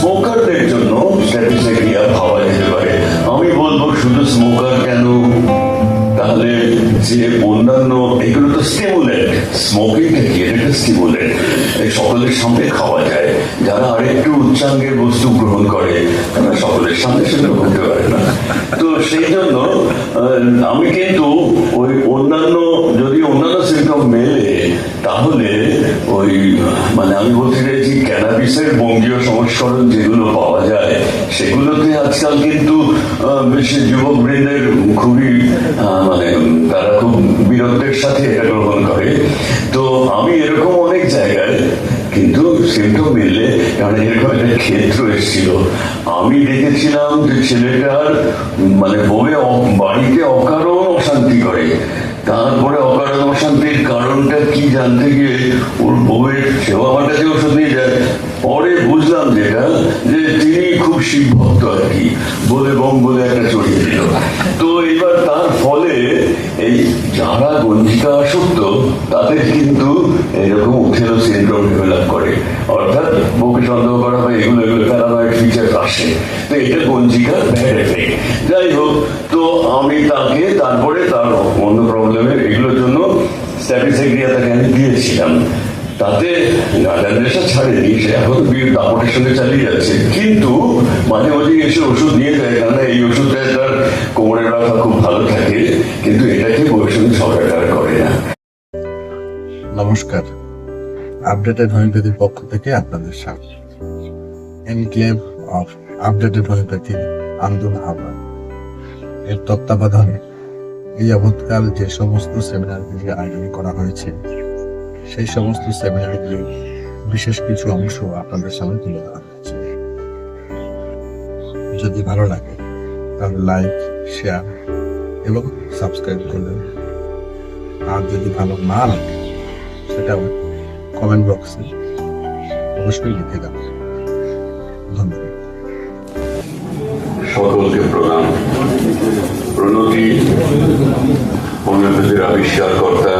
স্মোকারদের জন্য স্ট্যাটিস্টিক্যালিয়া ভাবা যেতে পারে। আমি বলবো শুধু স্মোকার কেন, তাহলে যে অন্যান্য এগুলো তো স্টিমুলেন্ট, স্মোকিংটা কি একটা স্টিমুলেন্ট, সকলের সামনে খাওয়া যায়। যারা আরেকটু উচ্চাঙ্গের বস্তু গ্রহণ করে তারা সকলের সামনে সেটা করতে পারে না। তো সেই জন্য আমি কিন্তু ওই অন্যান্য যদি অন্যান্য সিমটম মেলে তাহলে ওই মানে আমি বলতে চাইছি ক্যানাবিসের বঙ্গীয় সংস্করণ যেগুলো পাওয়া যায় সেগুলোতে আজকাল কিন্তু বেশি যুবক বৃন্দের খুবই মানে তারা খুব বীরত্বের সাথে এটা গ্রহণ করে। তো আমি এরকম অনেক জায়গায় কিন্তু সিমটম মিললে, কারণ এরকম একটা ক্ষেত্র এসেছিল, আমি দেখেছিলাম যে ছেলেটার মানে বউয়ে বাড়িতে অকারণ অশান্তি করে, তারপরে অকারণ অশান্তির কারণটা কি জানতে গিয়ে ওর বউয়ের সেও আমার কাছে ওষুধ নিয়ে যায়। পরে বুঝলাম যেটা যে তিনি খুব শিব ভক্ত আর কি বলে বম বলে একটা চড়িয়ে দিল। তো এবার তার ফলে এই যারা গঞ্জিকা আসক্ত তাদের কিন্তু এরকম ওথেলো সিনড্রোম ডেভেলপ করে, অর্থাৎ বউকে সন্দেহ করা হয়, এগুলো প্যারানয়েড ফিচার আসে। তো এটা গঞ্জিকার ব্যাড এফেক্ট। যাই হোক, তো আমি তাকে তারপরে তার অন্য প্রবলেমের এগুলোর জন্য স্ট্যাটিস্টিক্যালিয়া তাকে আমি দিয়েছিলাম। তাতে গাঁজার নেশা ছাড়েনি, সে এখন দাপটের সঙ্গে চালিয়ে যাচ্ছে, কিন্তু মাঝে মাঝে এসে ওষুধ নিয়ে যায়, কারণ এই ওষুধটা তার কোমরের ব্যথা খুব ভালো থাকে, কিন্তু এটাকে বয়স সরকার করে না। নমস্কার, আপডেটেড হোমিওপ্যাথির পক্ষ থেকে আপনাদের স্বাগত। এনক্লেভ অফ আপডেটেড হোমিওপ্যাথি আন্দোলন হাবড়া এর তত্ত্বাবধানে এই যাবৎকাল যে সমস্ত সেমিনারগুলি আয়োজন করা হয়েছে সেই সমস্ত সেমিনারগুলির বিশেষ কিছু অংশ আপনাদের সামনে তুলে ধরা হয়েছে। যদি ভালো লাগে তাহলে লাইক, শেয়ার এবং সাবস্ক্রাইব করবেন। আর যদি ভালো না লাগে সেটাও কমেন্ট বক্সে অবশ্যই লিখে দেবেন। ধন্যবাদ। সকলকে প্রণাম। প্রণতি হোমিওপ্যাথির আবিষ্কারকর্তা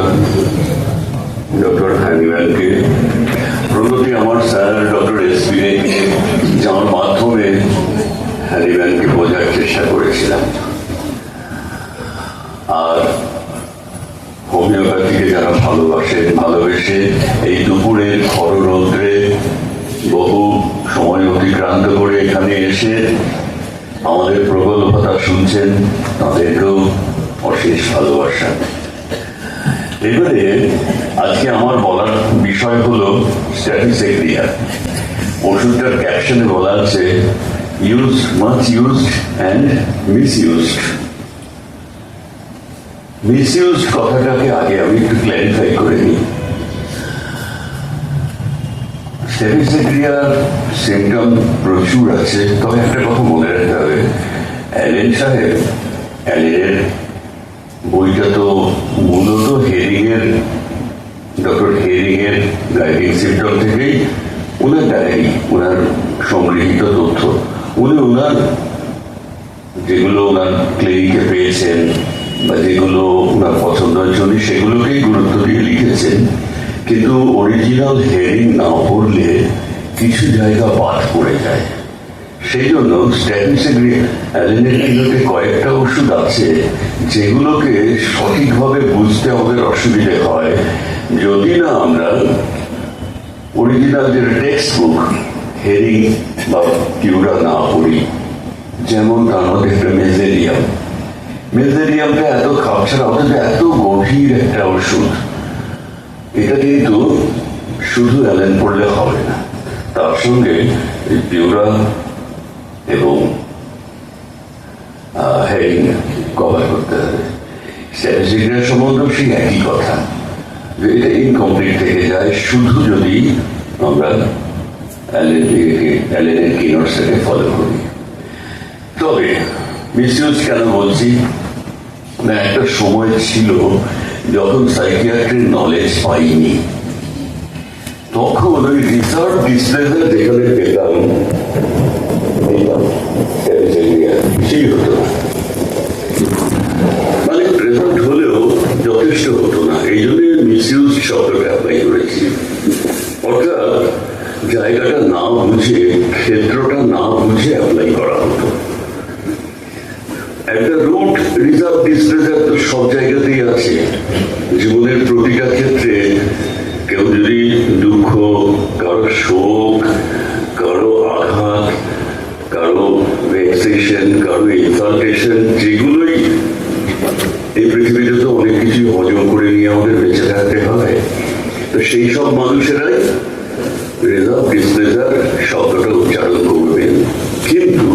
ডক্টর হ্যানিম্যানকে, প্রণতি আমার স্যার ডক্টর এসপি রেকে, যার মাধ্যমে হ্যানিম্যানকে বোঝার চেষ্টা করেছিলাম। আর হোমিওপ্যাথিকে যারা ভালোবেসে এই দুপুরের খররৌদ্রে বহু সময় অতিক্রান্ত করে এখানে এসে আমাদের প্রগল্ভতা শুনছেন, তাদেরকেও অশেষ ভালোবাসা। এবারে আজকে আমার বলার বিষয় হলো স্ট্যাটিস্টিক্যালিয়া। ওষুধটার ক্যাপশনে বলা আছে used, much used and misused. Misused কথাটাকে আগে আমি একটু ক্ল্যারিফাই করে নিই। স্ট্যাটিস্টিক্যালিয়ার সিমটম প্রচুর আছে, তবে একটা কথা মনে রাখতে হবে, অ্যালেন সাহেব, অ্যালেনের বইটা তো মূলত ডক্টর হেরিংয়ের গাইডিং সিমটম থেকেই ওনার ডায়েরি, ওনার সংগৃহীত তথ্য, উনি ওনার যেগুলো ওনার ক্লিনিকে পেয়েছেন বা যেগুলো ওনার পছন্দ হয়েছে সেগুলোকেই গুরুত্ব দিয়ে লিখেছেন। কিন্তু অরিজিনাল হেয়ারিং না পড়লে কিছু জায়গা বাদ পড়ে যায়। সেই জন্য স্ট্যাটিস্টিক্যালিয়াতে কয়েকটা ওষুধ আছে যেগুলোকে সঠিকভাবে বুঝতে আমাদের অসুবিধে হয় যদি না আমরা অরিজিনাল যে টেক্সট বুক হেয়ারিং বা কিউরা না পড়ি। যেমন তার মধ্যে একটা মেজেরিয়ামটা এত খাপছাড়া, অথচ এত গভীর একটা ওষুধ। এটা কিন্তু শুধু অ্যালেন পড়লে হবে না, তার সঙ্গে পিউরা এবং হেরিং কভার করতে হবে। স্ট্যাটিস্টিক্যাল সম্বন্ধেও সেই একই কথা, যে এটা ইনকমপ্লিট থেকে যায় শুধু যদি আমরা অ্যালেনের কিনোটসটাকে ফলো করি। তবে মিসইউজ কেন বলছি না, একটা সময় ছিল যখন সাইকিয়াট্রির নলেজ পাইনি, তখন ওই রিসার্চ ডিসপ্লেতে যেখানে পেতাম সেই হতো, মানে প্রেজেন্ট হলেও যথেষ্ট হতো না। এই জন্য মিসইউজ শব্দটা অ্যাপ্লাই করেছি। অর্থাৎ জায়গাটা না বুঝে, ক্ষেত্রটা ডিসপ্লেজার তো সব জায়গাতেই আছে। জীবনের প্রতিটা ক্ষেত্রে কেউ যদি দুঃখ, কারো শোক, কারো আঘাত, কারো ভেক্সেশন, কারো ইনসালটেশন, যেগুলোই এই পৃথিবীতে তো অনেক কিছু হজম করে নিয়ে আমাদের বেঁচে থাকতে হয়। তো সেই সব মানুষেরাই রিজার্ভ ডিসপ্লেজার শব্দটা উচ্চারণ করবেন। কিন্তু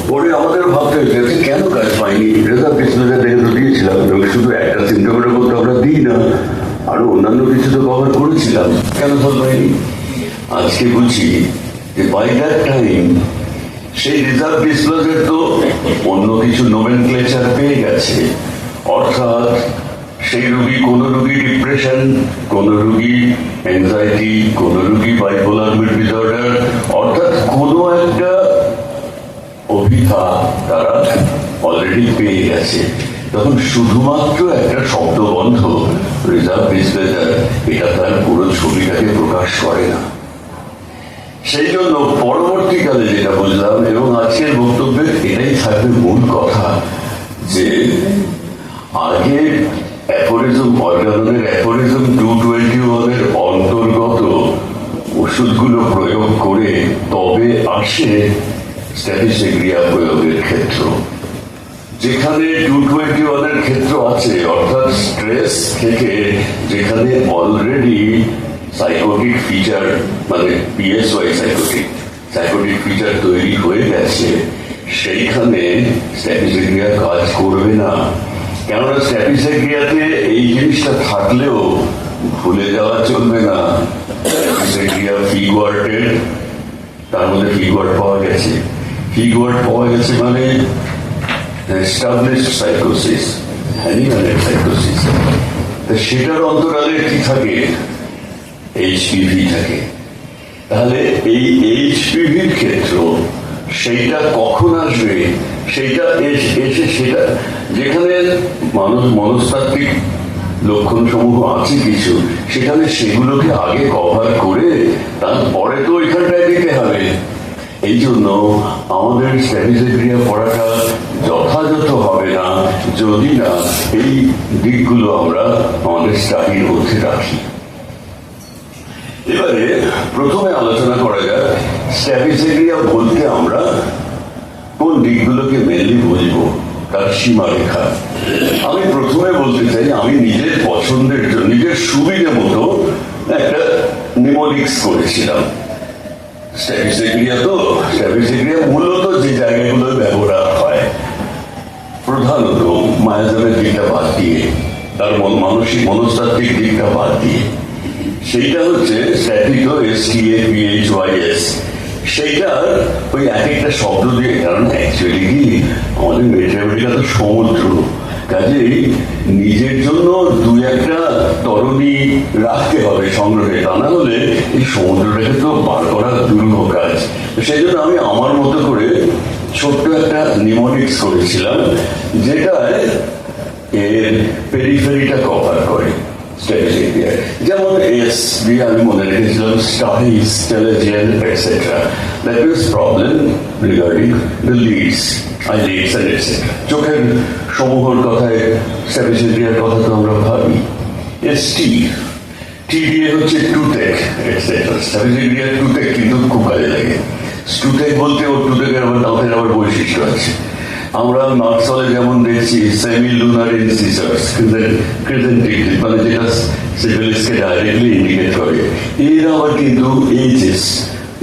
পরে আমাদের ভাবতে হয়েছে কেন কাজ পাইনি। রিজার্ভ ডিসপ্লেজার দেখে তো দিয়েছিলাম, এবং শুধু একটা সিমটমের মধ্যে আমরা দিই না, আরো অন্যান্য কিছু তো কভার করেছিলাম, কেন ফল পাইনি। আজকে বুঝি যে বাই দ্যাট টাইম সেই রিজার্ভ ডিসপ্লেজার তো অন্য কিছু নোমেনক্লেচার পেয়ে গেছে। অর্থাৎ সেই রোগী, কোন রোগী ডিপ্রেশন, কোন রোগী অ্যাংজাইটি, কোন রোগী বাইপোলার মুড ডিসঅর্ডার, অর্থাৎ কোনো একটা অভিধা তারা অলরেডি পেয়ে গেছে। তখন শুধুমাত্র একটা শব্দবন্ধ রিজার্ভ ডিসপ্লেজার এটা তার পুরো ছবিটাকে প্রকাশ করে না। সেই জন্য পরবর্তীকালে যেটা বুঝলাম, এবং আজকের বক্তব্যের এটাই থাকবে মূল কথা, যে আগে অ্যাফোরিজম, অর্গাননের অ্যাফোরিজম 221 এর অন্তর্গত ওষুধগুলো প্রয়োগ করে তবে আসে স্ট্যাটিস্টিক্রিয়া প্রয়োগের ক্ষেত্র। যেখানে 221 এর ক্ষেত্র আছে, অর্থাৎ স্ট্রেস থেকে যেখানে অলরেডি সাইকোটিক ফিচার, মানে পিএসওয়াই সাইকোটিক ফিচার তৈরি হয়ে গেছে, সেইখানে স্ট্যাটিস্টিক্রিয়া কাজ করবে না। কেননা স্ট্যাটিস্টিক্রিয়াতে এই জিনিসটা থাকলেও ভুলে যাওয়া চলবে না। স্ট্যাটিস্টিক্রিয়া ফিগওয়ার্ডের, তার মধ্যে ফিগওয়ার্ড পাওয়া গেছে। ফিগওয়ার্ড পাওয়া গেছে মানে এস্টাবলিশড সাইকোসিস, হ্যানিম্যানের সাইকোসিস। সেটার অন্তরালে কি থাকে? এইচপিভি থাকে। তাহলে এই এইচপিভির ক্ষেত্র সেইটা কখন আসবে? সেইটা এসে সেটা যেখানে মানুষ মনস্তাত্ত্বিক লক্ষণ সমূহ আছে কিছু, সেখানে সেগুলোকে আগে কভার করে তারপরে তো ওইখানটায় দিতে হবে। এই জন্য আমাদের স্ট্যাটিস্টিক্রিয়া পড়াটা যথাযথ হবে না যদি না এই দিকগুলো আমরা আমাদের স্টাডির মধ্যে রাখি। এবারে প্রথমে আলোচনা করা যাক স্ট্যাটিস্টিক্রিয়া বলতে আমরা কোন দিকগুলোকে মেনলি বুঝবো, তার সীমারেখা। আমি প্রথমে বলতে চাই, আমি নিজের পছন্দের জন্য, নিজের সুবিধে মতো একটা নিমোনিক্স করেছিলাম। স্ট্যাটিস্টিক্রিয়া মূলত যে জায়গাগুলো ব্যবহার হয়, প্রধানত মায়াজাবের দিকটা বাদ দিয়ে, তার মানসিক মনস্তাত্ত্বিক দিকটা বাদ দিয়ে, সেইটা হচ্ছে স্ট্যাটিটো, STAPHYS। সেইটা ওই এক একটা শব্দ দিয়ে, কারণ অ্যাকচুয়ালি কি আমাদের ম্যাথমেটিক্যাল তো সমুদ্র, কাজেই নিজের জন্য দু একটা তরণী রাখতে হবে সংগ্রহে, তা না হলে এই সমুদ্রটাকে তো বার করা দুর্লভ কাজ। সেই জন্য আমি আমার মতো করে ছোট্ট একটা নিমোনিক্স করেছিলাম, যেটা এর পেরিফেরিটা কভার করে। যেমন এস দিয়ে আমি মনে রেখেছিলাম স্টাডিজ, টেলিজেন, etcetera. That means problem regarding the lids, eyelids and etcetera. চোখের সমূহের কথায় স্ট্যাটিস্টিক্রিয়ার কথা তো আমরা ভাবি। টি দিয়ে হচ্ছে টুথেক, এটসেট্রা। স্ট্যাটিস্টিক্রিয়ার টুথেক কিন্তু খুব কাজে লাগে। টুথেক বলতে ওর টুথেকের আবার দাঁতের আবার বৈশিষ্ট্য আছে। আমরা নর্থলে যেমন দেখছি সেমি লুনার ইনসিসার্স, ক্রিজেন্টিক, মানে যেটা সিফিলিসকে ডাইরেক্টলি ইন্ডিকেট করে। এর আবার কিন্তু এইচএস,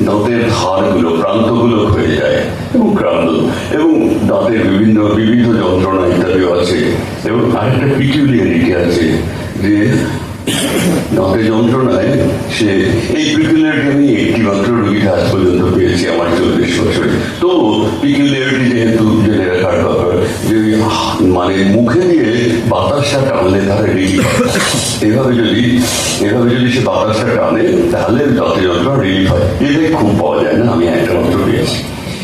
দাঁতের ধারগুলো, প্রান্তগুলো হয়ে যায় এবং ক্রান্ত, এবং দাঁতের বিভিন্ন যন্ত্রণা ইত্যাদিও আছে। এবং আরেকটা পিকিউলিয়ারিটি আছে যে দাঁতের যন্ত্রণায় সে, এই পিকিউলিয়ারিটি আমি একটি মাত্র রোগীকে আজ পর্যন্ত পেয়েছি আমার 40 বছরে। তো পিকিউলিয়ারিটি যেহেতু জেনে রাখার ব্যাপার, যে মানে মুখে দিয়ে বাতাসটা টানলে তার রিলিফ, এভাবে যদি সে বাতাসটা টানে তাহলে দাঁতের যন্ত্রণা রিলিফ হয়। এটাই খুব পাওয়া যায় না, আমি একটা মাত্র পেয়েছি,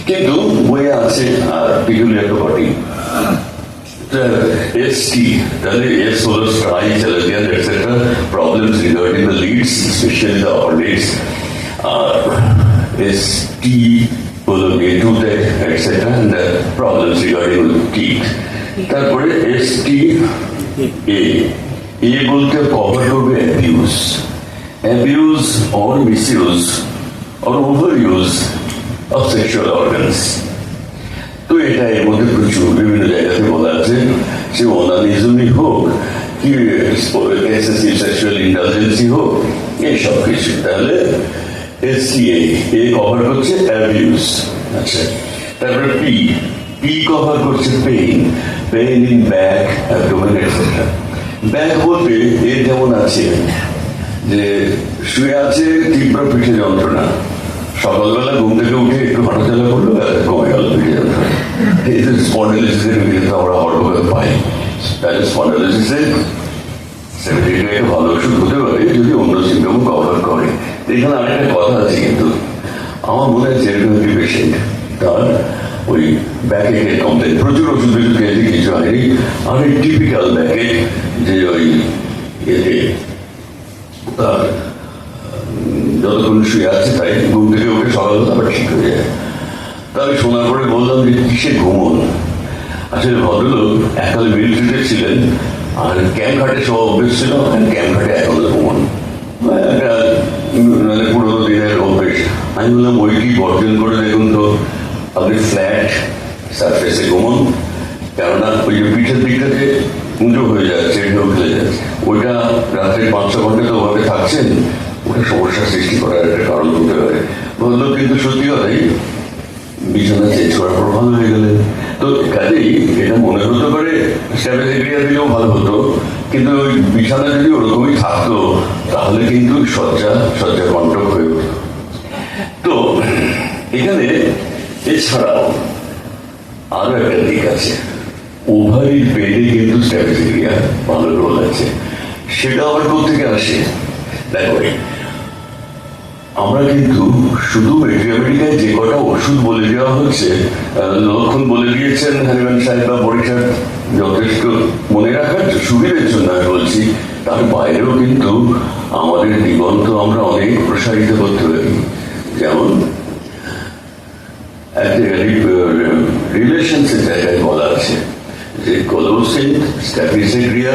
কিন্তু বইয়ে আছে। আর পিকিউলিয়ার বডি ST, তাহলে S হলো স্ট্রাই, টেলিজেন, etcetera, problems regarding the lids, specially the upper lids. আর ST হলো toothache, etcetera, and the problems regarding the teeth. তারপরে ST এ বলতে কভার করবে abuse or misuse or over use of sexual organs. তো এটা এর মধ্যে প্রচুর বিভিন্ন জায়গাতে বলা আছে, সে ওনানিজমই হোক কি এক্সেসিভ সেক্সুয়াল ইন্টেলিজেন্সি হোক, এইসব কিছু। তাহলে STA এ কভার করছে অ্যাবিউজ। আচ্ছা, তারপরে পি কভার করছে pain in back, abdomen etcetera. Back বলতে এর যেমন আছে যে শুয়ে আছে তীব্র পিঠে যন্ত্রণা, সকালবেলা ঘুম থেকে উঠে একটু হাঁটাচলা করলো, কমে গেল পিঠে যন্ত্রণা। এই যে স্পন্ডাইলিসিসের কিন্তু আমরা হরমোন পাই, তাহলে স্পন্ডাইলিসিসের একটা ভালো ওষুধ হতে পারে যদি অন্য সিমটম কভার করে। এখানে আরেকটা কথা আছে, কিন্তু আমার মনে হয় যেরকম একটি পেশেন্ট তার ওই ব্যাকের কমপ্লেন, প্রচুর ওষুধ খেয়েছে, কিছু হয়নি। আর এই টিপিক্যাল ব্যাকে যে ওই এতে তার যতক্ষণ শুয়ে আছে তাই ঘুম থেকে উঠে সকালবেলা আবার ঠিক হয়ে যায়। তাহলে শোনার পরে বললাম যে কিসে ঘুমন। আসলে ভদ্রলোক এককালে মিলিটারিতে ছিলেন, আর ক্যাম্প ঘাটে সব অভ্যেস ছিল, ক্যাম্প ঘাটে এখনো ঘুমন, একটা পুরোনো দিনের অভ্যেস। আমি বললাম ওইটি বর্জন করে দেখুন তো, আপনি ফ্ল্যাট সারফেসে ঘুমন, কেননা ওই যে পিঠের দিকটাতে উঁচু হয়ে যাচ্ছে, ঢেউ খেলে যাচ্ছে, ওইটা রাত্রে 5-6 ঘন্টা তো ওভাবে থাকছেন, ওটা সমস্যার সৃষ্টি করার একটা কারণ হতে পারে। বললো কিন্তু সত্যি কথাই বিছানা চেঞ্জ করার পর ভালো হয়ে গেলেন। তো কাজেই এটা মনে হতে পারে স্ট্যাবিলিটিয়া দিলেও ভালো হতো, কিন্তু ওই বিছানা যদি ওরকমই থাকতো তাহলে কিন্তু শয্যা কন্টক হয়ে উঠত। তো এখানে এছাড়াও আরো একটা দিক আছে, ওভারির পেটে কিন্তু স্ট্যাবিলিটিয়া ভালো রোল আছে। সেটা আবার কোথেকে আসে দেখো, আমরা কিন্তু শুধু মেট্রিয়ামেডিকায় যে কটা ওষুধ বলে দেওয়া হচ্ছে, লক্ষণ বলে দিয়েছেন হরিমান সাহেব বা বরিশাল, যথেষ্ট মনে রাখার সুবিধের জন্য আমি বলছি, তার বাইরেও কিন্তু আমাদের দিগন্ত আমরা অনেক প্রসারিত করতে পারি। যেমন রিলেশনসের জায়গায় বলা আছে যে কলোসিন, Staphysagria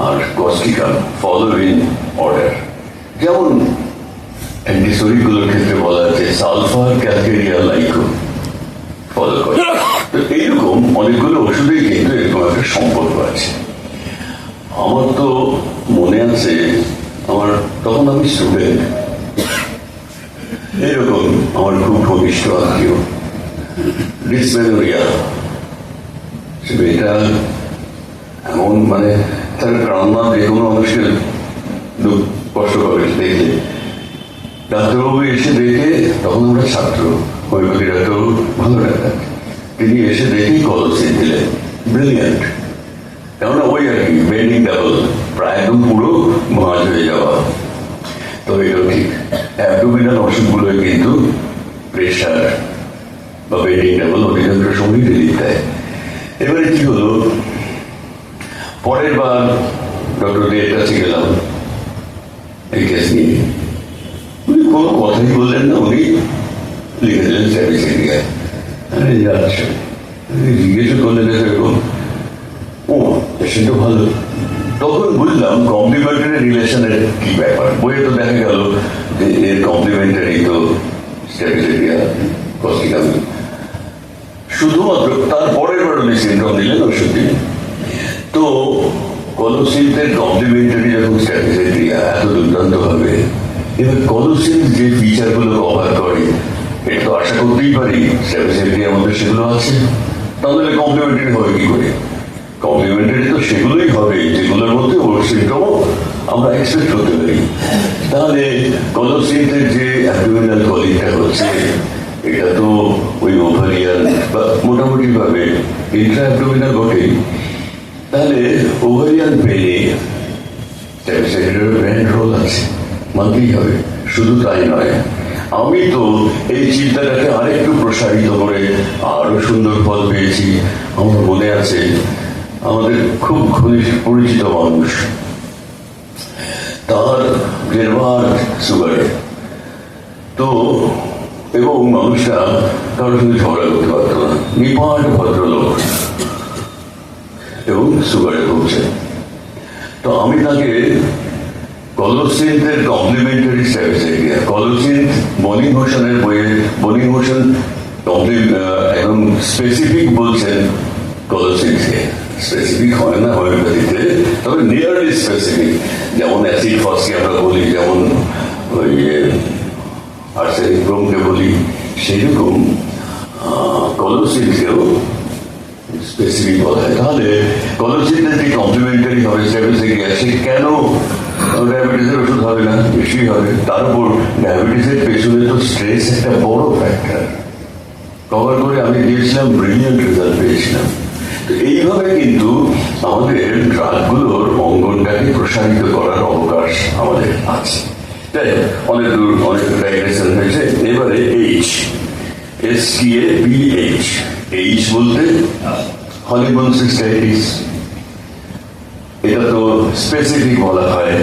R Causticum follow in order. যেমন অ্যান্টিসোরিক গুলোর ক্ষেত্রে বলা আছে সালফার, ক্যালকেরিয়া, লাইকো ফলো করে। তো এইরকম অনেকগুলো ওষুধেই কিন্তু এরকম একটা সম্পর্ক আছে। আমার তো মনে আছে, আমার তখন আমি স্টুডেন্ট, এরকম আমার খুব ঘনিষ্ঠ আত্মীয় ডিসমেনোরিয়া, এটা এমন মানে তার কারণা যে কোনো মানুষকে কষ্ট করে দেখলে। ডাক্তারবাবু এসে দেখে, তখন আমরা ছাত্র, হোমিওপ্যাথি ডাক্তারবাবু ভালো ডাক্তার, তিনি এসে দেখেই কলোসিন দিলেন। ব্রিলিয়ান্ট, কেননা ওই আর কি বেন্ডিং ডাবল, প্রায় একদম পুরো ভাঁজ হয়ে যাওয়া। তো এটাও ঠিক, অ্যাবডোমিনাল ওষুধগুলোই কিন্তু প্রেশার বা বেন্ডিং ডাবল অধিকাংশ সময় রিলিফ দেয়। এবারে কি হলো, পরের বার ডক্টর দের কাছে গেলাম এই কেস নিয়ে, উনি কোনো কথাই বললেন না, উনি লিখে দিলেন স্ট্যাটিস্টিক্যাল। আচ্ছা, জিজ্ঞেস করলেন এরকম, ও সেটা ভালো। তখন বুঝলাম কমপ্লিমেন্টারি রিলেশনের কি ব্যাপার। বইয়ে তো দেখা গেল যে এর কমপ্লিমেন্টারি তো স্ট্যাটিস্টিক্যাল, কস্টিকাম, শুধুমাত্র তারপরের বার উনি সিমটম দিলেন ওষুধ দিলেন। তো কলোসিনের কমপ্লিমেন্টারি যখন স্ট্যাটিস্টিক্যাল এত দুর্দান্ত হবে, এবার কলোসিন যে ফিচার গুলো কভার করে, এটা তো আশা করতেই পারি স্ট্যাটিস্টিক্যাল মধ্যে সেগুলো আছে, তাহলে কমপ্লিমেন্টারি হবে কি করে? কমপ্লিমেন্টারি তো সেগুলোই হবে যেগুলোর মধ্যে ওর সিমটম আমরা এক্সপেক্ট করতে পারি। তাহলে কলোসিনের যে অ্যাবডোমিনাল কলিংটা হচ্ছে, এটা তো ওই ওভারিয়ান বা মোটামুটি ভাবে ইন্ট্রা অ্যাবডোমিনাল বটেই। তাহলে ওভারিয়ান পেনে গ্র্যান্ড রোল আছে, মানতেই হবে। শুধু তাই নয়, আমি তো এই চিন্তাটাকে আরেকটু প্রসারিত করে আরো সুন্দর ফল পেয়েছি। আমার মনে আছে, আমাদের খুব ঘনিষ্ঠ পরিচিত মানুষ, তার জেরবার সুগারে, তো এবং মানুষটা কারোর সঙ্গে ঝগড়া করতে পারত না, নিপাট ভদ্রলোক, এবং সুগারে ভুগছেন। তো আমি তাকে কলোসিন্থের কমপ্লিমেন্টারি স্ট্র্যাটেজি, কলোসিন্থ বনি ভূষণের বইয়ে বনি ভূষণ একদম স্পেসিফিক বলছেন কলোসিন্থকে, স্পেসিফিক হয় না হোমিওপ্যাথিতে, তবে নিয়ারলি স্পেসিফিক, যেমন অ্যাসিড ফসকে আমরা বলি, যেমন ওই আর্সেনিক ব্রোমকে বলি, সেরকম কলোসিন্থকেও স্পেসিফিক বলা হয়। তাহলে কলোসিন্থের যে কমপ্লিমেন্টারি হবে স্ট্র্যাটেজি, সে কেন ডায়াবেটিসের ওষুধ হবে না? বেশি হবে। তার উপর ডায়াবেটিসের পেছনে তো স্ট্রেস একটা বড় ফ্যাক্টর। কভার করে আমি দিয়েছিলাম, ব্রিলিয়ান্ট রেজাল্ট পেয়েছিলাম। তো এইভাবে কিন্তু আমাদের ড্রাগগুলোর অঙ্গনটাকে প্রসারিত করার অবকাশ আমাদের আছে। তাই অনেক দূর অনেক ডাইগ্রেশন হয়েছে। এবারে STABH, এইচ বলতে হনিমুন সিস্টাইটিস, এটা তো স্পেসিফিক বলা হয়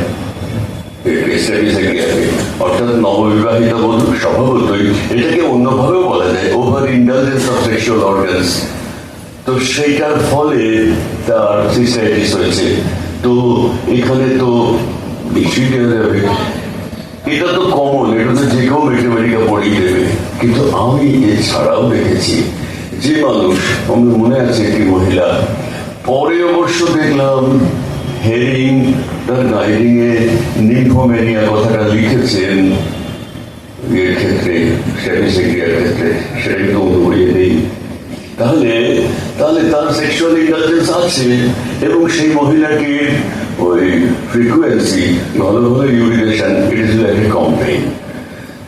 অর্থাৎ নববিবাহিত বধূ স্বভাবতই, এটাকে অন্যভাবেও বলা যায় over indulgence of sexual organs. তো সেইটার ফলে তার সিস্টাইটিস হয়েছে। তো এখানে তো বেশি দেওয়া যাবে, এটা তো কমন, এটা তো যে কেউ ম্যাথমেটিকা পড়িয়ে দেবে। কিন্তু আমি এছাড়াও দেখেছি যে মানুষ, আমার মনে আছে একটি মহিলা, পরে অবশ্য দেখলাম হেরিং তার গাইডিং এ নিম্ফোম্যানিয়া কথাটা লিখেছেন এর ক্ষেত্রে, স্ট্যাটিস্টিকের ক্ষেত্রে, সেটা কিন্তু উড়িয়ে নেই। তাহলে তার সেক্সুয়াল ইন্টারজেন্স আছে, এবং সেই মহিলাটির ওই ফ্রিকুয়েন্সি ঘন ঘন urination, it is like a complain.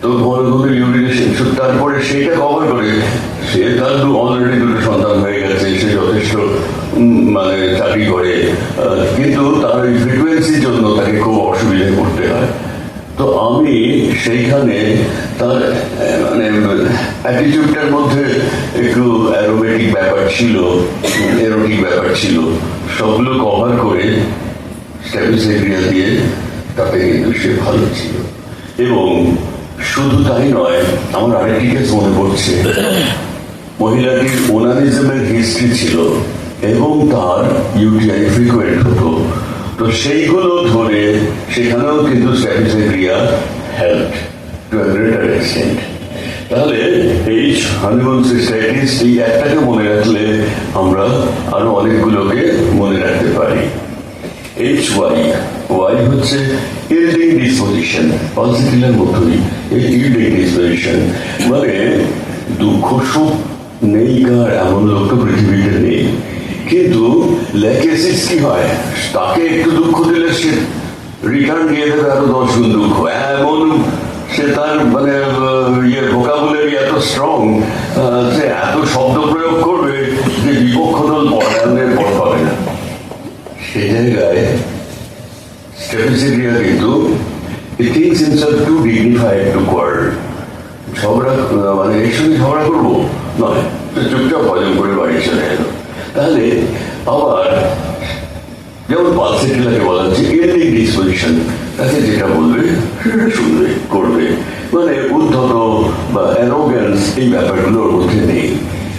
তো ঘন ঘন ইউরিনেশন, তারপরে সেটা কভার করে সে তার অলরেডি দুটো সন্তান হয়ে গেছে, সে যথেষ্ট মানে চাকরি করে, কিন্তু তার ওই ফ্রিকুয়েন্সির জন্য তাকে খুব অসুবিধায় পড়তে হয়। তো আমি সেইখানে তার মানে অ্যাটিটিউডটার মধ্যে একটু অ্যারোমেটিক ব্যাপার ছিল, এরোটিক ব্যাপার ছিল, সবগুলো কভার করে স্ট্যাবিসেগ্রিয়া দিয়ে তাতে কিন্তু সে ভালো ছিল। এবং শুধু তাই নয়, আমার আরেকটি কেস মনে পড়ছে, মহিলাটির ওনানিজমের হিস্ট্রি ছিল এবং তার ইউটিআই ফ্রিকুয়েন্ট হতো। তো সেইগুলো ধরে সেখানেও কিন্তু স্ট্যাটিস্টিক্রিয়া help to a greater extent. তাহলে এই হানিমুন সিস্টাইটিস, এই একটাকে মনে রাখলে আমরা আরো অনেকগুলোকে মনে রাখতে পারি। ওয়াই হচ্ছে ইল্ডিং ডিসপোজিশন, পজিটিভের মতোই এই ইল্ডিং ডিসপোজিশন, মানে দুঃখ সুখ নেই কার, এমন লোক তো পৃথিবীতে নেই। কিন্তু ল্যাকেসিস কি হয়, তাকে একটু দুঃখ দিলে সে রিটার্ন দিয়ে দেবে আরো 10 গুণ দুঃখ, এমন সে তার মানে ভোকাবুলারি এত স্ট্রং, সে এত শব্দ প্রয়োগ করবে যে বিপক্ষ দল পরায়ণের পর পাবে না। সে জায়গায় স্ট্যাটিস্টিক্রিয়া কিন্তু he thinks himself too dignified to quarrel, ঝগড়া মানে এর সঙ্গে ঝগড়া করবো নয়, চুপচাপ হজম করে বাড়ি চলে গেল। তাহলে আবার যেমন পালসেটিলাকে বলা হচ্ছে ইল্ডিং ডিসপোজিশন, তাকে যেটা বলবে সেটা শুনবে করবে, মানে উদ্ধত বা অ্যারোগ্যান্স এই ব্যাপারগুলোর মধ্যে নেই।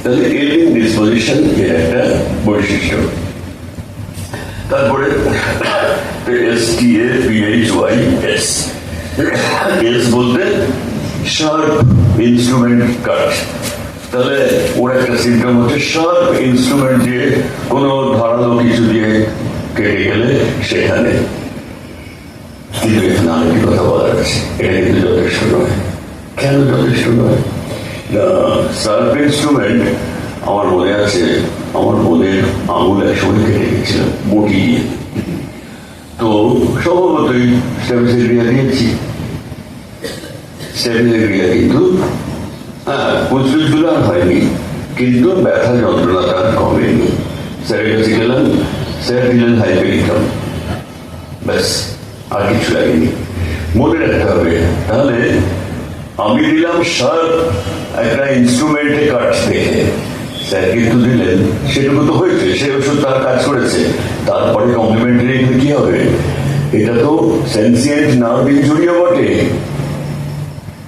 তাহলে ইল্ডিং ডিসপোজিশন এর একটা বৈশিষ্ট্য। তারপরে STABHYS, এস বলতে শার্প ইনস্ট্রুমেন্ট কাট। তাহলে ওর একটা সিমটম হচ্ছে শার্প ইনস্ট্রুমেন্ট দিয়ে কোনো ধারালো কিছু দিয়ে কেটে গেলে সেখানে। কিন্তু এখানে আরেকটি কথা বলার আছে, এটা কিন্তু যথেষ্ট নয়। কেন যথেষ্ট নয়? শার্প ইনস্ট্রুমেন্ট, আমার মনে আছে আমার বোনের আঙুল একসময় কেটে গেছিলাম বটি দিয়ে, তো স্বভাবতই স্ট্যাবিসেগ্রিয়া দিয়েছি। স্ট্যাবিসেগ্রিয়া কিন্তু পুজগুলো হয়নি, কিন্তু ব্যথা যন্ত্রণাটা কমেনি। স্যারের কাছে গেলাম, স্যার দিলেন হাইপেরিকম, ব্যাস, আর কিছু লাগেনি। মনে রাখতে হবে। তাহলে আমি দিলাম শার্প একটা ইনস্ট্রুমেন্টে কাট দেখে, স্যার কিন্তু দিলেন, সেটুকু তো হয়েছে, সে ওষুধ তার কাজ করেছে। তারপরে কমপ্লিমেন্টারি কি হবে? এটা তো সেন্সিয়েন্ট নার্ভ ইনজুরিও বটে।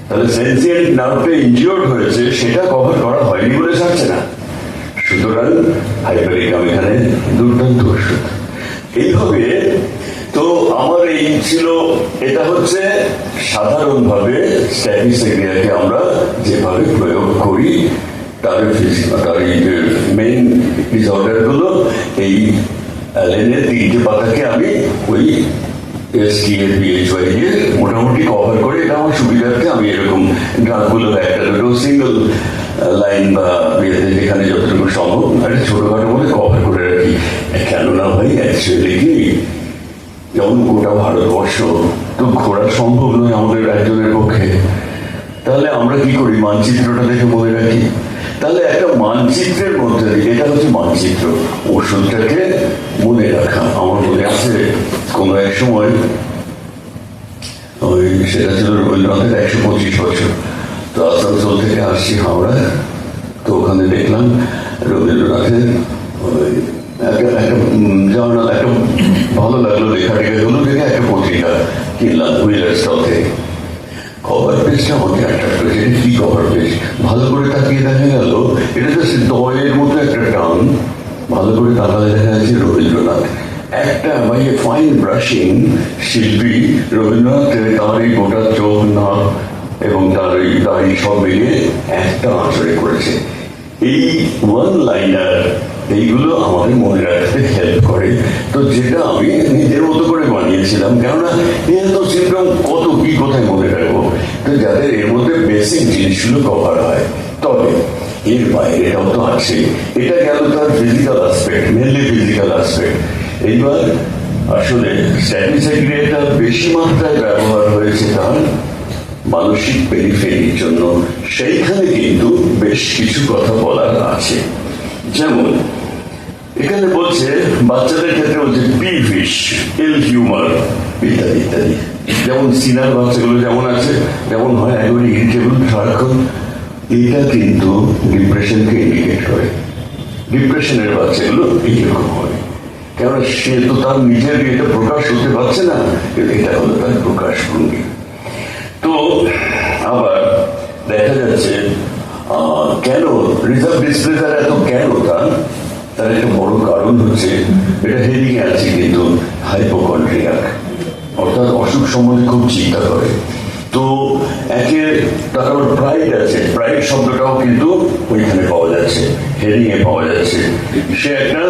তাহলে সেন্সিয়েন্ট নার্ভটা ইনজিওর্ড হয়েছে, সেটা কভার করা হয়নি বলে ছাড়ছে না, সুতরাং হাইপারিকাম এখানে দুর্দান্ত ওষুধ। এইভাবে তো আমার এই ছিল, এটা হচ্ছে সাধারণভাবে স্ট্যাটিস্টিক্যাকে আমরা যেভাবে প্রয়োগ করি তার এই যে মেইন ডিসঅর্ডার গুলো, এই অ্যালেনের 3টে পাতাকে আমি ওই STAPHY দিয়ে মোটামুটি কভার করে, এটা আমার সুবিধার্থে আমি এরকম ড্রাগগুলো একটা দুটো সিঙ্গল লাইন বা যেখানে যতটুকু সম্ভব একটা ছোটখাটো মধ্যে কভার করে রাখি। কেননা ভাই অ্যাকচুয়ালি কি, যেমন গোটা ভারতবর্ষ তো ঘোরা সম্ভব নয় আমাদের একজনের পক্ষে, তাহলে আমরা কি করি, মানচিত্রটা দেখে মনে রাখি। তাহলে একটা মানচিত্রের মধ্যে দিয়ে, এটা হচ্ছে মানচিত্র, ওষুধটাকে মনে রাখা। আমার মনে আছে কোনো এক সময়, ওই সেটা ছিল রবীন্দ্রনাথের 125 বছর, তো আসানসোল থেকে আসছি হাওড়া, তো ওখানে দেখলাম রবীন্দ্রনাথের ওই একটা জার্নাল, একটা ভালো লাগলো লেখা টেখাগুলো দেখে একটা পত্রিকা কিনলাম হুইলার স্টল থেকে। কভার পেজটা আমাকে অ্যাট্রাক্ট করেছে। কি কভার পেজ, ভালো করে তাকিয়ে দেখা গেল এটা জাস্ট দয়ের মতো একটা টান, ভালো করে তাকালে দেখা যাচ্ছে রবীন্দ্রনাথ, একটা বাই এ ফাইন ব্রাশিং শিল্পী রবীন্দ্রনাথ তার এই গোটা চোখ, নাক এবং তার এই দাড়ি সব মিলিয়ে একটা আঁচড়ে করেছে। এই ওয়ান লাইনার এইগুলো আমাদের মনে রাখতে হেল্প করে। তো যেটা আমি নিজের মতো করে বানিয়েছিলাম, কেননা এর তো সিম্পটম কত কি কোথায় মনে রাখবো, তো যাদের এর মধ্যে বেসিক জিনিসগুলো কভার হয়। তবে এর বাইরেটাও তো আছে, এটা গেল তার physical aspect, mainly physical aspect. এইবার আসলে স্ট্যাটিস্টিক্যালটা বেশি মাত্রায় ব্যবহার হয়েছে তার মানসিক পেরিফেরির জন্য। সেইখানে কিন্তু বেশ কিছু কথা বলার আছে। যেমন এখানে বলছে বাচ্চাদের ক্ষেত্রে বলছে পিভিশ, ইল হিউমার ইত্যাদি ইত্যাদি। যেমন সিনার বাচ্চাগুলো যেমন আছে, যেমন হয় একেবারে ইরিটেবল সারাক্ষণ, এটা কিন্তু ডিপ্রেশনকে ইন্ডিকেট করে। ডিপ্রেশনের বাচ্চাগুলো এইরকম হয়, কেননা সে তো তার নিজের এটা প্রকাশ হতে পারছে না, এটা হলো তার প্রকাশ ভঙ্গি। তো আবার দেখা যাচ্ছে কেন রিজার্ভ ডিসপ্লেজার এত কেন, তার একটা বড় কারণ হচ্ছে এটা হেডিং এ আছে কিন্তু হাইপোকন্ড্রিয়াক, অর্থাৎ অসুখ সম্বন্ধে খুব চিন্তা করে। তো একে তার আবার প্রাইড আছে, প্রাইড শব্দটাও কিন্তু ওইখানে পাওয়া যাচ্ছে, হেডিং এ পাওয়া যাচ্ছে। সে একটা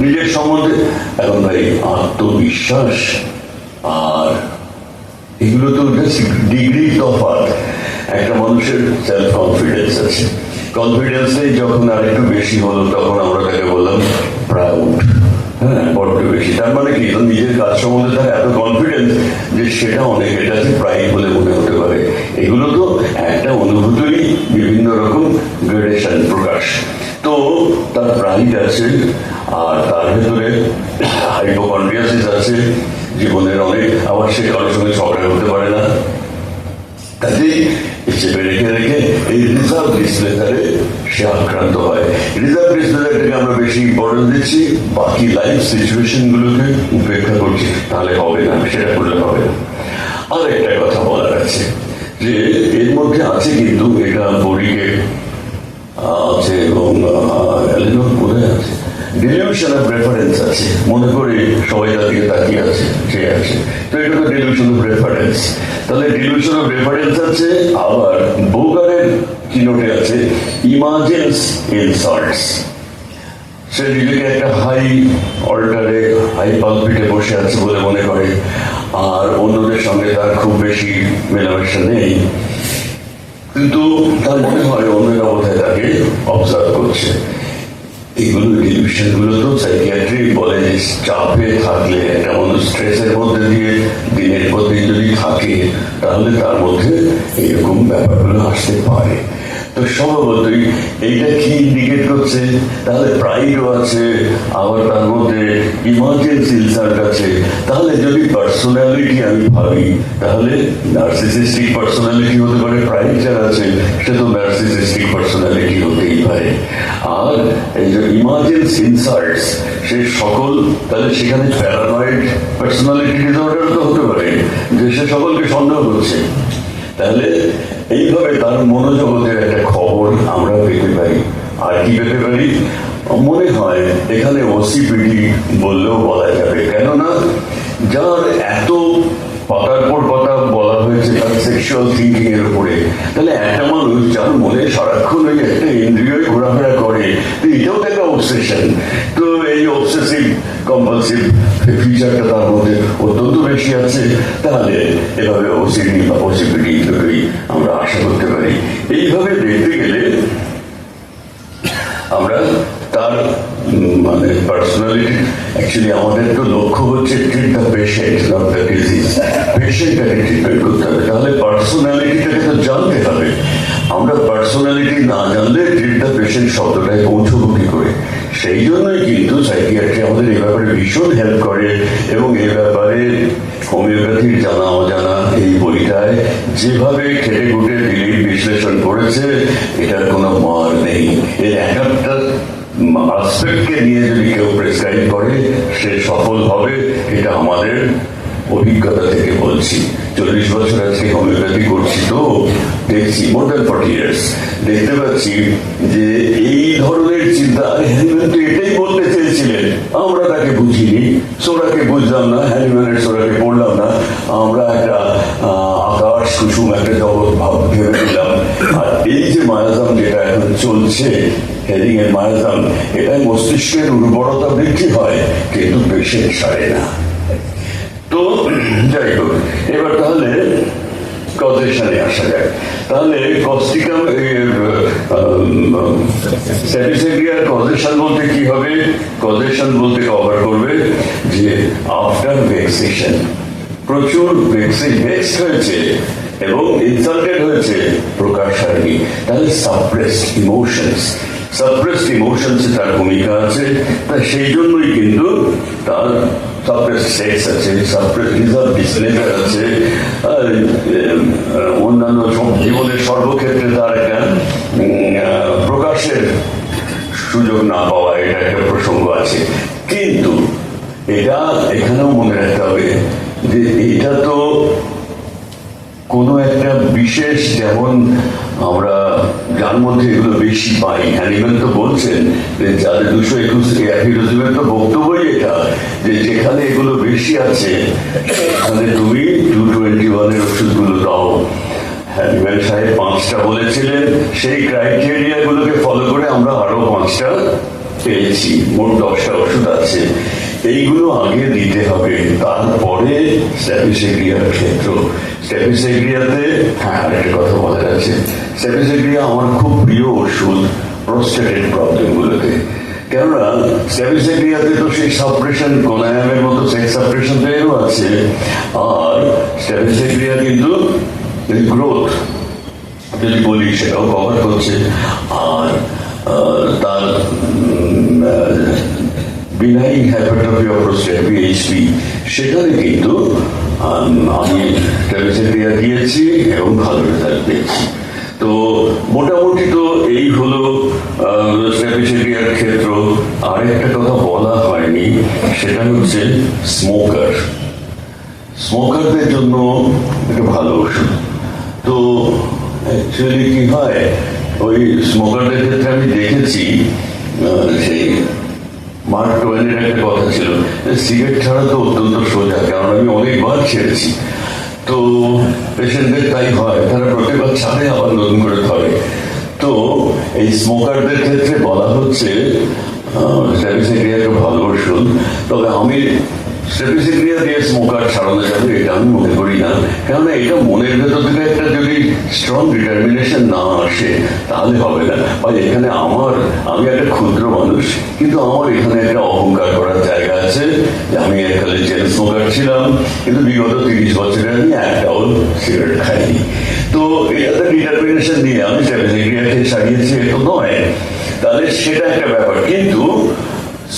নিজের সম্বন্ধে, এখন ভাই আত্মবিশ্বাস আর এগুলো তো ডিগ্রি তফাৎ। একটা মানুষের সেলফ কনফিডেন্স আছে, কনফিডেন্স নেই যখন আর একটু বেশি হলো তখন আমরা তাকে বললাম প্রাউড, হ্যাঁ বড্ড বেশি। তার মানে কি, নিজের কাজ সম্বন্ধে তার এত কনফিডেন্স যে সেটা অনেকের কাছে প্রাইড বলে মনে হতে পারে। এগুলো তো একটা অনুভূতিরই বিভিন্ন রকম গ্রেডেশন প্রকাশ। তো তার প্রাইড আছে, আর তার ভেতরে হাইপোকন্ড্রিয়াসিস আছে, জীবনের অনেক, আবার সে কারোর সঙ্গে ঝগড়া করতে পারে না, কাজেই চেপে রেখে রেখে এই রিজার্ভ ডিসপ্লেজারে সে আক্রান্ত হয়। রিজার্ভ ডিসপ্লেজারটাকে আমরা বেশি ইম্পর্টেন্স দিচ্ছি, বাকি লাইফ সিচুয়েশন গুলোকে উপেক্ষা করছি, তাহলে হবে না, সেটা করলে হবে না। আর একটা কথা বলার আছে যে এর মধ্যে আছে কিন্তু এটা বড়িকে আছে এবং কোথায় আছে, ডিলিউশন অফ রেফারেন্স আছে, মনে করে সবাই তার দিকে তাকিয়ে আছে, সে আছে, তো এটা তো ডিলিউশন অফ রেফারেন্স। তাহলে ডিলিউশন অফ রেফারেন্স আছে, আবার বোগারের কি নোটে আছে ইমার্জেন্স ইনসাল্টস। সে নিজেকে একটা হাই অল্টারে, হাই পালপিটে বসে আছে বলে মনে করে, আর অন্যদের সঙ্গে তার খুব বেশি মেলামেশা নেই, কিন্তু তার মনে হয় অন্যরা বোধহয় তাকে অবজার্ভ করছে। এইগুলো ডিলিউশন গুলো তো সাইকিয়াট্রি বলে যে চাপে থাকলে, একটা মানুষ স্ট্রেসের মধ্যে দিয়ে দিনের পর দিন যদি থাকে, তাহলে তার মধ্যে এইরকম ব্যাপারগুলো আসতে পারে। তো স্বভাবতই এইটা কি ইন্ডিকেট করছে, তাহলে প্রাইডও আছে, আবার তার মধ্যে ইমার্জেন্সি ইনসাল্ট আছে। তাহলে যদি পার্সোনালিটি আমি ভাবি, তাহলে নার্সিসিস্টিক পার্সোনালিটি হতে পারে, প্রাইড যার আছে সে তো নার্সিসিস্টিক পার্সোনালিটি হতেই পারে। আর এই যে ইমার্জেন্সি ইনসাল্টস, সে সকল, তাহলে সেখানে প্যারানয়েড পার্সোনালিটি ডিসঅর্ডার তো হতে পারে, যে সে সকলকে সন্দেহ করছে। তাহলে এইভাবে তার মনোজগতের একটা খবর আমরা পেতে পারি। আর কি পেতে পারি, মনে হয় এখানে ওসিপিডি বললেও বলা যাবে, কেননা যার এত পাতার পর পাতা বলা হয়েছে তার সেক্সুয়াল থিঙ্কিং এর উপরে, তাহলে একটা মানুষ যার মনে সারাক্ষণ ওই একটা ইন্দ্রিয় ঘোরাফেরা করে, তো এটাও তো একটা অবসেশন। তো এই অবসেসিভ কম্পালসিভ ফিচারটা তার মধ্যে অত্যন্ত বেশি আছে, তাহলে এভাবে ওসিডি বা ওসিপিডি দুটোই আমরা আশা করতে পারি। এইভাবে দেখতে গেলে আমরা তার মানে পার্সোনালিটি, অ্যাকচুয়ালি আমাদের তো লক্ষ্য হচ্ছে treat the patient not the disease, পেশেন্টটাকে ট্রিটমেন্ট করতে হবে, তাহলে পার্সোনালিটিটাকে তো জানতে হবে। আমরা পার্সোনালিটি না জানলে ট্রিট দ্য পেশেন্ট শব্দটায় পৌঁছবো কি করে? সেই জন্যই কিন্তু সাইকিয়াট্রি আমাদের এই ব্যাপারে ভীষণ হেল্প করে, এবং এই ব্যাপারে হোমিওপ্যাথির জানা অজানা এই বইটায় যেভাবে খেটে খুঁটে দিলীপ বিশ্লেষণ করেছে, এটার কোনো মার নেই। এর এক একটা আসপেক্টকে নিয়ে যদি কেউ প্রেসক্রাইব করে সে সফল হবে, এটা আমাদের অভিজ্ঞতা থেকে বলছি। 40 বছর আজকে হোমিওপ্যাথি করছি, তো দেখছি মোর দ্যান 40 years, দেখতে পাচ্ছি যে এই ধরনের চিন্তা, হ্যানিম্যান তো এটাই বলতে চেয়েছিলেন, আমরা তাকে বুঝিনি, সোরাকে বুঝলাম না, হ্যানিম্যানের সোরাকে পড়লাম না, আমরা একটা আকাশ কুসুম একটা জগৎ ভাব ভেবে নিলাম। আর এই যে মায়াজাম যেটা এখন চলছে, হেডিং এর মায়াজাম, এটাই মস্তিষ্কের উর্বরতা বৃদ্ধি হয়, কিন্তু পেশেন্ট সারে না। তো যাই হোক, এবার তাহলে কজেশনে আসা যায়। তাহলে কস্টিকাম স্যাটিসফ্যাক্টরিয়ার কজেশন বলতে কি হবে? কজেশন বলতে কভার করবে যে আফটার ভেক্সেশন, প্রচুর ভেক্সড হয়েছে এবং ইনসাল্টেড হয়েছে, প্রকাশ হয়নি, তাহলে সাপ্রেসড ইমোশনস, সাপ্রেসড ইমোশনস তার ভূমিকা আছে। তাই সেই জন্যই কিন্তু তার সাপ্রেসড সেক্স আছে, সাপ্রেসড রিজার্ভ ডিসপ্লেজার আছে, অন্যান্য জীবনের সর্বক্ষেত্রে তার একটা প্রকাশের সুযোগ না পাওয়া, এটা একটা প্রসঙ্গ আছে। কিন্তু এটা এখানেও মনে রাখতে হবে যে এটা তো কোনো একটা বিশেষ, যেমন আমরা যার মধ্যে এগুলো বেশি পাই, হ্যানিম্যান তো বলছেন যে যাদের 221 অ্যাফিডোজিমের তো বক্তব্যই এটা, যে যেখানে এগুলো বেশি আছে সেখানে তুমি 221 এর ওষুধগুলো দাও। হ্যানিম্যান সাহেব 5টা বলেছিলেন, সেই ক্রাইটেরিয়া গুলোকে ফলো করে আমরা আরো 5টা পেয়েছি, মোট 10টা ওষুধ আছে। এইগুলো আগে দিতে হবে, তারপরে স্ট্যাপিসেগ্রিয়ার ক্ষেত্র। স্ট্যাপিসেগ্রিয়াতে হ্যাঁ আরেকটা কথা বলা যাচ্ছে, স্ট্যাপিসেগ্রিয়া আমার খুব প্রিয় ওষুধ প্রোস্টেটের প্রবলেম গুলোতে, কেননা স্ট্যাপিসেগ্রিয়াতে তো সেই সাপ্রেশন, কোনায়ামের মতো সেক্স সাপ্রেশন তো এরও আছে, আর স্ট্যাপিসেগ্রিয়া কিন্তু গ্রোথ যদি বলি সেটাও কভার করছে, আর তার benign hypertrophy of prostate BHP, সেখানে কিন্তু আমি স্ট্যাপিসেগ্রিয়া দিয়েছি এবং ভালো রেজাল্ট পেয়েছি। তো মোটামুটি তো এই হলো স্ট্যাপিসেগ্রিয়ার ক্ষেত্র। আরেকটা কথা বলা হয়নি, সেটা হচ্ছে স্মোকার। স্মোকারদের জন্য একটা ভালো ওষুধ। তো অ্যাকচুয়ালি কি হয়, ওই স্মোকারদের ক্ষেত্রে আমি দেখেছি সেই মার্ক টোয়েনের একটা কথা ছিল, সিগারেট ছাড়া তো অত্যন্ত সোজা, কারণ আমি অনেকবার ছেড়েছি। তো পেশেন্টদের তাই হয়, তারা প্রত্যেকবার ছাড়ে আবার নতুন করে ধরে। তো এই স্মোকারদের ক্ষেত্রে বলা হচ্ছে স্ট্যাপিসেগ্রিয়া একটা ভালো ওষুধ, তবে আমি স্ট্যাপিসেগ্রিয়া দিয়ে স্মোকার ছাড়ানো যাবে এটা আমি মনে করি না, কেননা এটা মনের ভেতর থেকে একটা যদি স্ট্রং ডিটারমিনেশন না আসে তাহলে হবে না। বা এখানে আমি একটা ক্ষুদ্র মানুষ, কিন্তু আমার এখানে একটা অহংকার করার জায়গা আছে যে আমি এককালে চেন স্মোকার ছিলাম, কিন্তু বিগত 30 বছরে আমি একটাও সিগারেট খাইনি। তো এটাতে ডিটারমিনেশন দিয়ে আমি স্ট্যাপিসেগ্রিয়াকে সারিয়েছি এত নয়, তাহলে সেটা একটা ব্যাপার। কিন্তু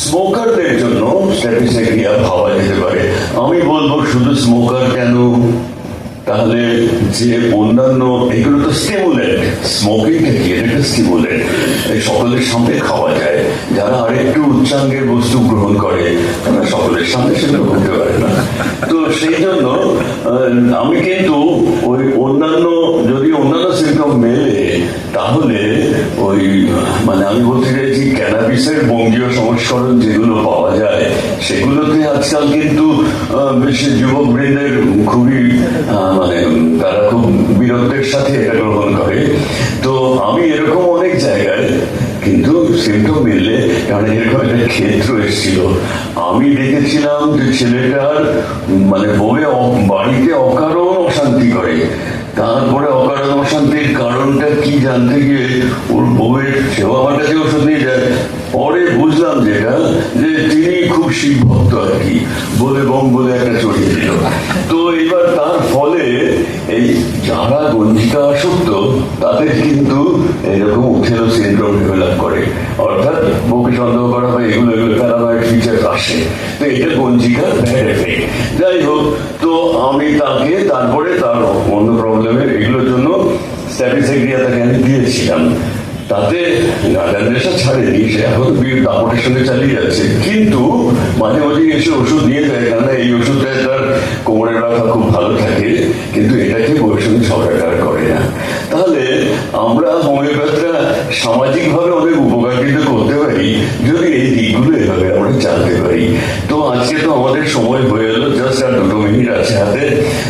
স্মোকারদের জন্য স্ট্যাপিসেগ্রিয়া ভাবা যেতে পারে। আমি বলবো শুধু স্মোকার কেন, তাহলে যে অন্যান্য, এগুলো তো স্টিমুলেন্ট, স্মোকিংটা কি, এটা একটা স্টিমুলেন্ট, সকলের সামনে খাওয়া যায়। যারা আরেকটু উচ্চাঙ্গের বস্তু গ্রহণ করে তারা সকলের সামনে সেগুলো করতে পারে না। তো সেই জন্য আমি কিন্তু ওই অন্যান্য সিমটম মেলে তাহলে ওই মানে আমি বলতে চাইছি ক্যানাবিসের বঙ্গীয় সংস্করণ যেগুলো পাওয়া যায় সেগুলোতে আজকাল কিন্তু বেশি যুবক বৃন্দের খুবই মানে তারা খুব বীরত্বের সাথে এটা গ্রহণ করে। তো আমি এরকম অনেক জায়গায় কিন্তু সিমটম মিললে, কারণ এরকম একটা ক্ষেত্র এসেছিল, আমি দেখেছিলাম যে ছেলেটার মানে বউয়ে বাড়িতে অকারণ অশান্তি করে, তারপরে অকারণ অশান্তির কারণটা কি জানতে গিয়ে ওর বউয়ের সেও আমার কাছে ওষুধ নিয়ে যায়। পরে বুঝলাম যেটা যে তিনি খুব শিব ভক্ত আর কি, বলে বম বলে একটা চড়িয়ে দিল। তো এবার তার ফলে এই যারা গঞ্জিকা আসক্ত তাদের কিন্তু এরকম উঠেলো সিনড্রোম ডেভেলপ করে, অর্থাৎ বউকে সন্দেহ করা হয়, এগুলো প্যারানয়েড ফিচার আসে। তো এটা গঞ্জিকার ব্যাড এফেক্ট। যাই হোক, তো আমি তাকে তারপরে তার অন্য প্রবলেমের এগুলোর জন্য স্ট্যাপিসেগ্রিয়া তাকে আমি দিয়েছিলাম। তাতে গাঁজার নেশা ছাড়েনি, সে এখন দাপটের সঙ্গে চালিয়ে যাচ্ছে, কিন্তু মাঝে মাঝে এসে ওষুধ নিয়ে যায়, কারণ এই ওষুধটা তার কোমরের ব্যথা খুব ভালো থাকে, কিন্তু এটাকে বউয়ের সঙ্গে ঝগড়া করে না। তাহলে আমরা হোমিওপ্যাথরা সামাজিক ভাবে অনেক উপকার কিন্তু করতে পারি যদি এই দিকগুলো এভাবে আমরা জানতে পারি। তো আজকে তো আমাদের সময় হয়ে এলো, জাস্ট আর 2 মিনিট আছে হাতে।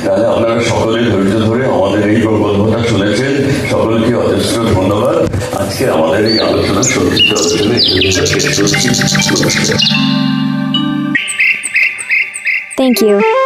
তাহলে আপনারা সকলে ধৈর্য ধরে আমাদের এই প্রকল্পটা শুনেছেন, সকলকে অজস্র ধন্যবাদ। আজকে আমাদের এই আলোচনা সংক্ষিপ্ত আলোচনা Thank you.